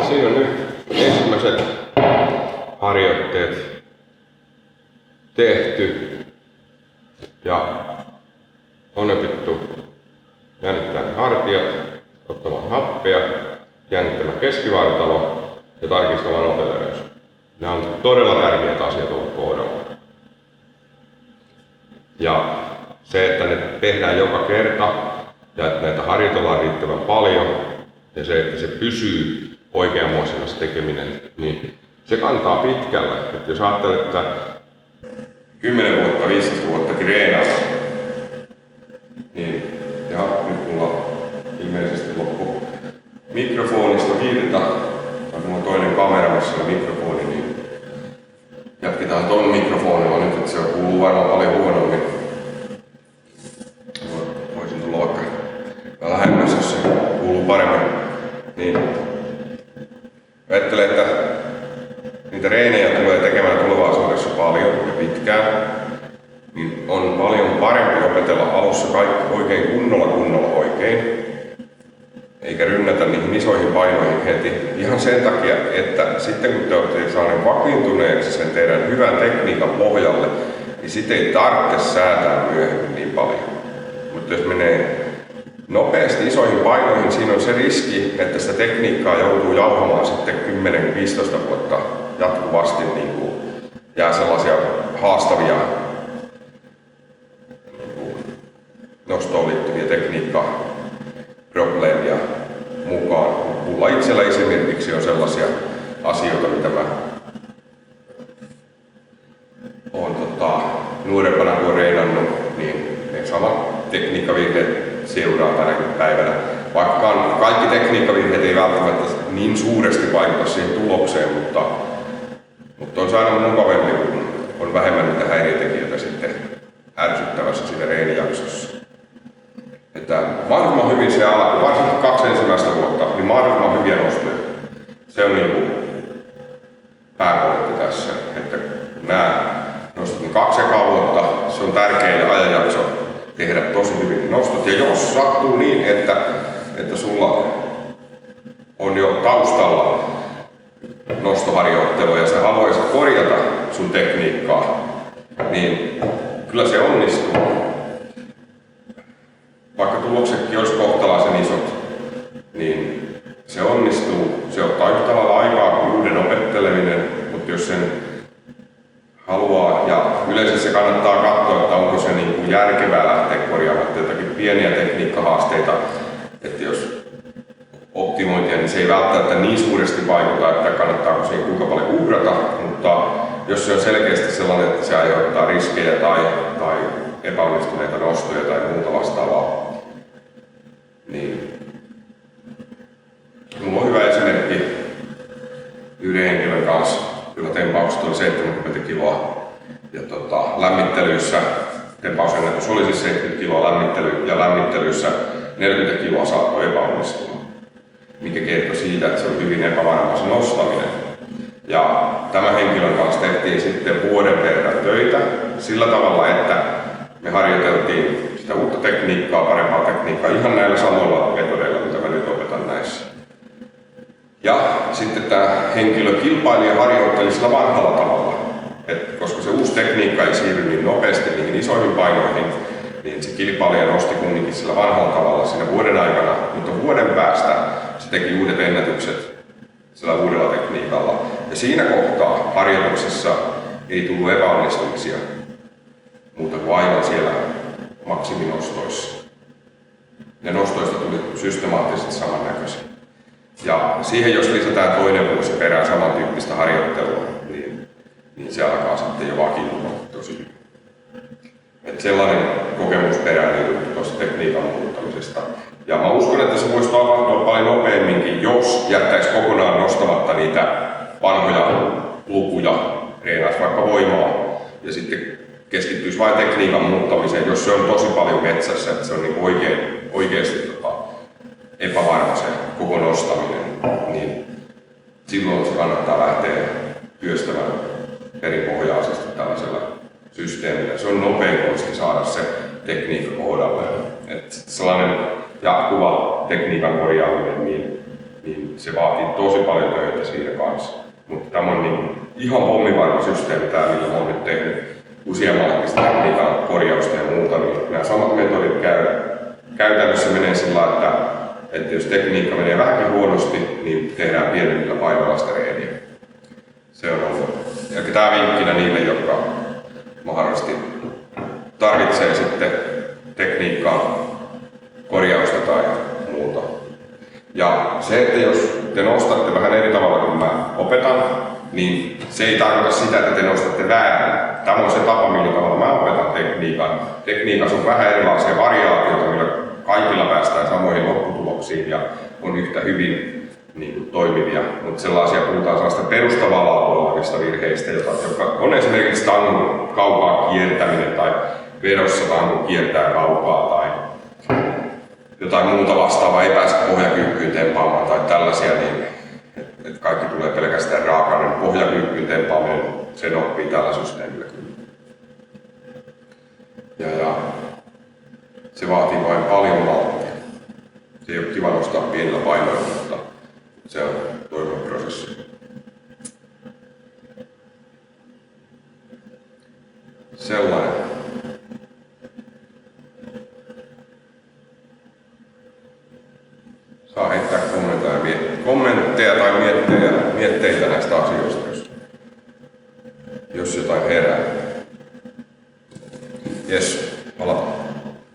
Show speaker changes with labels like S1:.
S1: siinä on nyt ensimmäiset harjoitteet tehty ja on opittu jännittämään hartiat, ottamaan happea, jännittämään keskivartalo ja tarkistamaan nopeleys. Nämä on todella tärkeät asiat olla kohdalla. Ja se, että ne tehdään joka kerta ja että näitä harjoitellaan riittävän paljon ja se, että se pysyy oikeanmoisena se tekeminen, niin se kantaa pitkälle. Että jos ajattelet, että 10 vuotta, 15 vuotta treenaa, niin ja nyt mulla ilmeisesti loppu mikrofonista virta, tai mulla on toinen kamera, missä on mikrofoni, niin jatketaan ton mikrofonilla nyt, että se kuuluu varmaan paljon huonommin. Voisin tulla vaikka lähemmäs, jos se kuuluu paremmin. Niin ajattelen, että niitä reenejä tulee tekemään tulevaisuudessa paljon ja pitkään. Niin on paljon parempi opetella alussa kaikki oikein kunnolla oikein. Eikä rynnätä niihin isoihin painoihin heti. Ihan sen takia, että sitten kun te olette saaneet vakiintuneeksi sen teidän hyvän tekniikan pohjalle, niin sit ei tarvitse säätää myöhemmin niin paljon. Mutta jos menee nopeasti isoihin painoihin, siinä on se riski, että sitä tekniikkaa joutuu jauhamaan sitten 10-15 vuotta jatkuvasti, niin kuin jää sellaisia haastavia nostoon liittyviä tekniikkaprobleemia mukaan. Mulla itsellä esimerkiksi on sellaisia asioita, mitä mä oon nuorempana kun olen reenannut, niin ne samat tekniikkavirheet seuraa tänäkin päivänä. Vaikka kaikki tekniikkavirheet ei välttämättä niin suuresti vaikuta siihen tulokseen, mutta on se aina mukavempi, kun on vähemmän niitä häiriötekijöitä sitten ärsyttävässä siinä reenijaksossa. Että mahdollisimman hyvin se alku, varsinkin 2 ensimmäistä vuotta, niin mahdollisimman hyviä nostoja. Se on niin kuin pääpointti tässä, että nämä nostot 2 ekaa vuotta, se on tärkeä ajanjakso tehdä tosi hyvin nostot. Ja jos sattuu niin, että sulla on jo taustalla nostoharjoittelu ja sä haluaisit korjata sun tekniikkaa, niin kyllä se onnistuu. Vaikka tuloksetkin olisi kohtalaisen isot, niin se onnistuu. Se ottaa yhtä lailla aikaa kuin uuden opetteleminen, mutta jos sen haluaa, ja yleensä se kannattaa katsoa, että onko se niin kuin järkevää lähteä korjaamaan jotakin pieniä tekniikkahaasteita, että jos optimointia, niin se ei välttämättä niin suuresti vaikuta, että kannattaako siihen kuinka paljon uhrata, mutta jos se on selkeästi sellainen, että se aiheuttaa riskejä tai epäonnistuneita nostoja tai muuta vastaavaa, niin mulla on hyvä esimerkki yhden henkilön kanssa, jolla tempaukset oli 70 kiloa ja lämmittelyissä, tempausennätys oli siis 70 kiloa lämmittelyissä 40 kiloa saattoi epäonnistua, mikä kertoi siitä, että se oli hyvin epävarma se nostaminen. Ja tämän henkilön kanssa tehtiin sitten vuoden verran töitä sillä tavalla, että me harjoiteltiin sitä uutta tekniikkaa, parempaa tekniikkaa ihan näillä samoilla metodeilla, mitä mä nyt opetan näissä. Ja sitten tämä henkilö kilpaili ja harjoitteli sillä vanhalla tavalla. Koska se uusi tekniikka ei siirry niin nopeasti niihin isoihin painoihin, niin se kilpailija nosti kumminkin sillä vanhalla tavalla siinä vuoden aikana, mutta vuoden päästä se teki uudet ennätykset sillä uudella tekniikalla. Ja siinä kohtaa harjoituksessa ei tullut epäonnistumisia, mutta kuin aivan siellä maksiminostoissa. Ne nostoista tuli systemaattisesti samannäköisiä. Ja siihen jos lisätään toinen vuosi perään samantyyppistä harjoittelua, niin se alkaa sitten jo vakiintua tosi hyvin. Että sellainen kokemusperäinen juttu tuosta tekniikan muuttamisesta. Ja mä uskon, että se voisi tapahtua paljon nopeamminkin, jos jättäisi kokonaan nostamatta niitä vanhoja lukuja, reenaisi vaikka voimaa ja sitten keskittyisi vain tekniikan muuttamiseen, jos se on tosi paljon metsässä, että se on niin oikeasti epävarma se koko nostaminen, niin silloin se kannattaa lähteä työstämään perinpohjaisesti tällaisella systeemillä. Se on nopein konsti saada se tekniikka kohdalle. Että sellainen jatkuva tekniikan korjaaminen, niin niin se vaatii tosi paljon töitä siinä kanssa. Mutta tämä on niin ihan pommivarma systeemi, tämä, millä olen nyt tehnyt useammallakin tekniikan korjausta ja muuta, niin nämä samat metodit käytännössä menee sillä tavalla, että jos tekniikka menee vähänkin huonosti, niin tehdään pienemmillä painoilla sitä reeniä. Se on ollut. Ja tämä vinkkinä niille, jotka mahdollisesti tarvitsee sitten tekniikkaa, korjausta tai muuta. Ja se, että jos te nostatte vähän eri tavalla kuin mä opetan, niin se ei tarkoita sitä, että te nostatte väärin. Tämä on se tapa, millä tavalla mä opetan tekniikan. Tekniikassa on vähän erilaisia variaatioita, millä kaikilla päästään samoihin lopputuloksiin ja on yhtä hyvin toimivia. Mutta sellaisia puhutaan sellaista perustavaa laatua olevista virheistä, jotka on esimerkiksi tangon kaukaa kiertäminen tai vedossa tango kiertää kaukaa tai jotain muuta vastaavaa, ei pääse pohjakyykkyyn tempaamaan tai tällaisia, niin että kaikki tulee pelkästään raakainen pohjakyykkyyn tempaaminen, sen oppii tällä systeemillä kyllä. Ja se vaatii vain paljon malttia. Se ei ole kiva nostaa pienillä painoilla, mutta se on toimiva prosessi. Sellainen. Saa heittää kommentteja tai mietteitä näistä asioista, jos jotain herää. Yes.